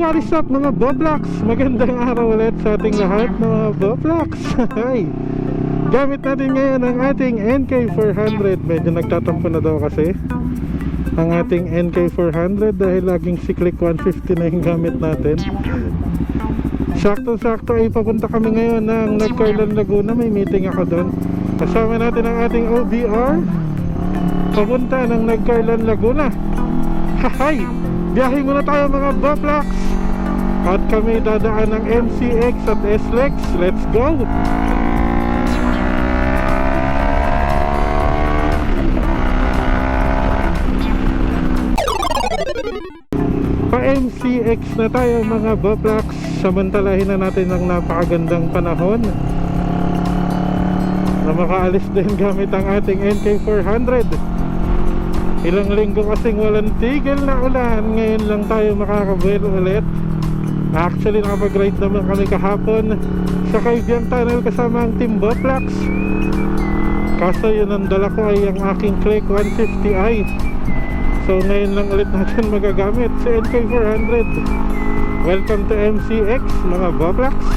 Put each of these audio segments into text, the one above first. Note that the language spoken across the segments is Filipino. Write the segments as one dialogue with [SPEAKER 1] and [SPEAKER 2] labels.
[SPEAKER 1] What is up mga Boplaks? Magandang araw ulit sa ating lahat mga Boplaks. Hi! Gamit natin ngayon ang ating Nk400. Medyo nagtatampo na daw kasi ang ating Nk400 dahil laging cyclic 150 na yung gamit natin. Sakto-sakto ay papunta kami ngayon ng Nagcarlan, Laguna. May meeting ako doon. Kasama natin ang ating OBR papunta ng Nagcarlan, Laguna. Hi! Biyahe muna tayo mga Boplaks. At kami dadaan ng MCX at SLEX. Let's go! Pa MCX na tayo mga Boplaks. Samantalahin na natin ang napakagandang panahon na makaalis din gamit ang ating Nk400. Ilang linggo kasing walang tigil na ulan. Ngayon lang tayo makakabuelo ulit. Actually nakapag-ride naman kami kahapon sa Kaibiang Tunnel kasama ang Team Boplaks. Kaso yun ang dala ko ay ang aking Click 150i. So ngayon lang ulit natin magagamit sa Nk400. Welcome to MCX mga Boplaks.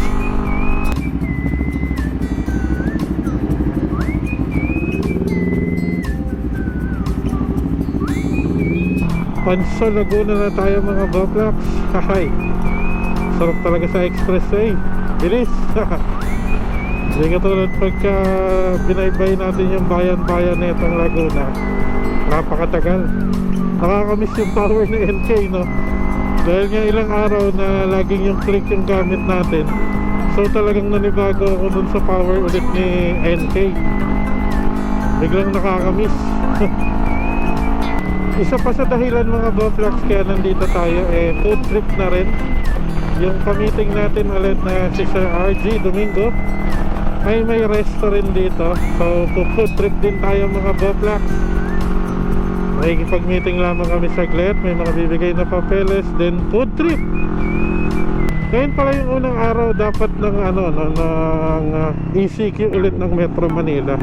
[SPEAKER 1] Panso Laguna na tayo mga Boplaks. Hahay, sarap talaga sa expressway. Bilis. Hindi katulad pagka binaybay natin yung bayan-bayan na itong Laguna. Napakatagal. Nakakamiss yung power na NK, no? Dahil nga ilang araw na laging yung click yung gamit natin. So talagang nanibago ako dun sa power ulit ni NK. Biglang nakakamiss. Isa pa sa dahilan mga Boplaks kaya nandito tayo food trip na rin. Yung ka-meeting natin ulit na si Sir RG Domingo ay may restaurant dito. So food trip din tayo mga Boplaks. Makikipag-meeting lamang kami saglit. May mga bibigay na papeles. Then food trip. Ngayon pala yung unang araw dapat ng ECQ ulit ng Metro Manila.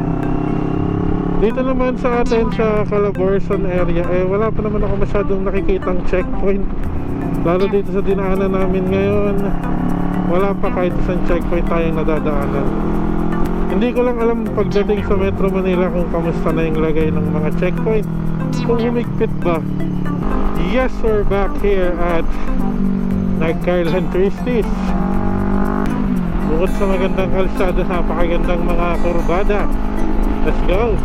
[SPEAKER 1] Dito naman sa atin sa Calabarzon area wala pa naman ako masyadong nakikitang checkpoint. Lalo dito sa dinaanan namin ngayon, wala pa kahit isang checkpoint tayong nadadaanan. Hindi ko lang alam pagdating sa Metro Manila kung kamusta na yung lagay ng mga checkpoint, kung humigpit ba. Yes, we're back here at Nagcarlan Twisties. Bukod sa magandang kalsada, napakagandang mga kurbada. Let's go!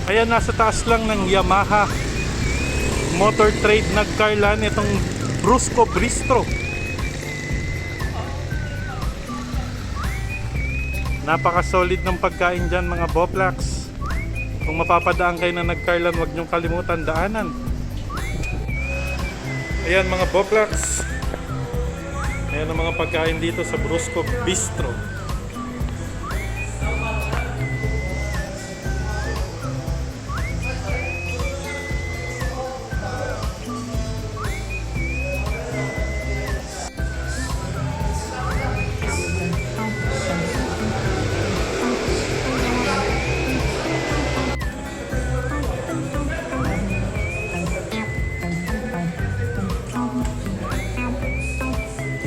[SPEAKER 1] Ayan, nasa taas lang ng Yamaha Motor Trade Nagcarlan itong Brewsko Bistro. Napaka-solid ng pagkain dyan mga Boplaks. Kung mapapadaan kayo ng Nagcarlan, huwag nyong kalimutan daanan. Ayan mga Boplaks. Ayan ang mga pagkain dito sa Brewsko Bistro.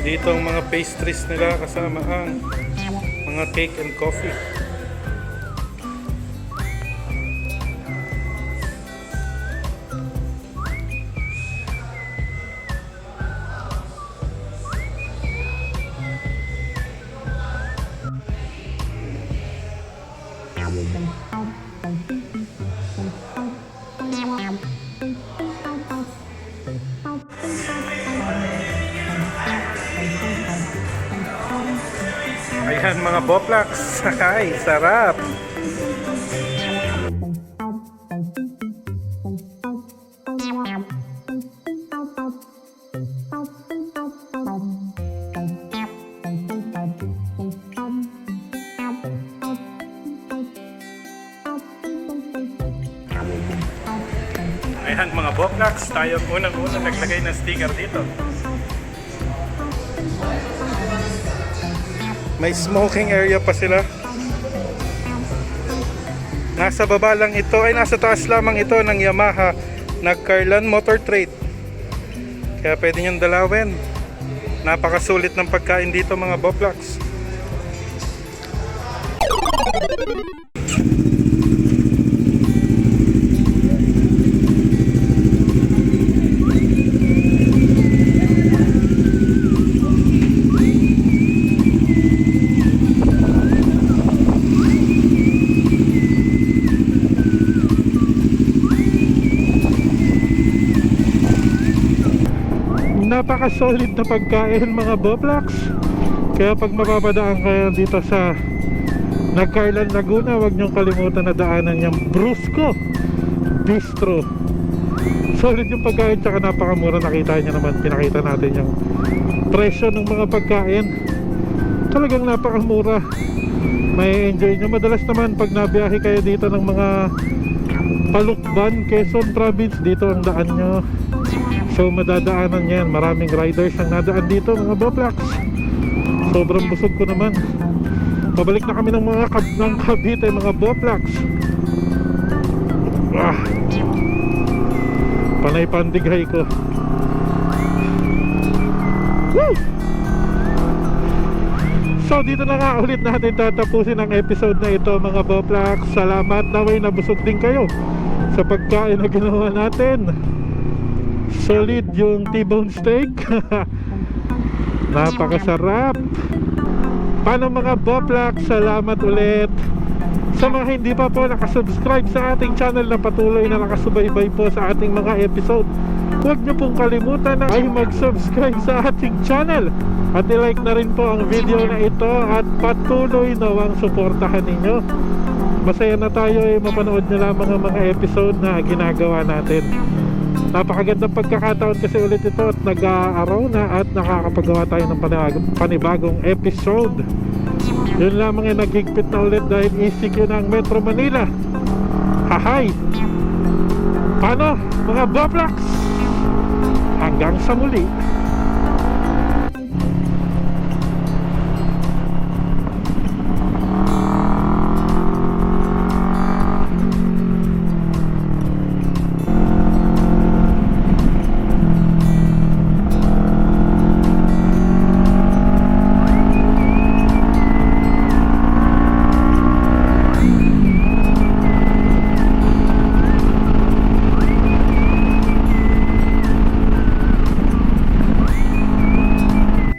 [SPEAKER 1] Dito ang mga pastries nila kasama ang mga cake and coffee. Ayan mga Boplaks. Ay, sarap.
[SPEAKER 2] Ayan mga Boplaks, tayo ang unang-unang naglagay ng sticker dito. May smoking area pa sila. Nasa baba lang ito, ay nasa taas lamang ito ng Yamaha Nagcarlan motor trade. Kaya pwede niyong dalawin. Napakasulit ng pagkain dito mga Boplaks.
[SPEAKER 1] Napaka-solid na pagkain mga Boplaks. Kaya pag mapapadaan kayo dito sa Nagcarlan, Laguna, huwag niyong kalimutan na daanan yung Brewsko Bistro. Solid yung pagkain, tsaka napakamura. Nakita niyo naman, pinakita natin yung presyo ng mga pagkain. Talagang napakamura. May enjoy nyo. Madalas naman pag nabiyahe kayo dito ng mga Palukban, Quezon Province, dito ang daan nyo. So madadaanan yan. Maraming riders ang nadaan dito mga Boplaks. Sobrang busog ko naman. Pabalik na kami ng mga ng Cavite mga Boplaks. Panay pandighay ko. Woo! So dito na nga ulit natin tatapusin ang episode na ito mga Boplaks. Salamat, naway nabusog din kayo sa pagkain na ginawa natin. Solid yung T-bone steak. Napakasarap. Paano mga Boplaks, salamat ulit. Sa mga hindi pa po nakasubscribe sa ating channel na patuloy na nakasubaybay po sa ating mga episode, huwag nyo pong kalimutan na ay mag-subscribe sa ating channel. At i-like na rin po ang video na ito at patuloy nawang suportahan ninyo. Masaya na tayo mapanood nyo lamang ang mga episode na ginagawa natin. Napakagandang pagkakataon kasi ulit ito at nag-aaraw na at nakakapagawa tayo ng panibagong episode. Yun lamang naghigpit na ulit dahil ECQ na ang Metro Manila. Hahay! Paano mga Boplaks? Hanggang sa muli!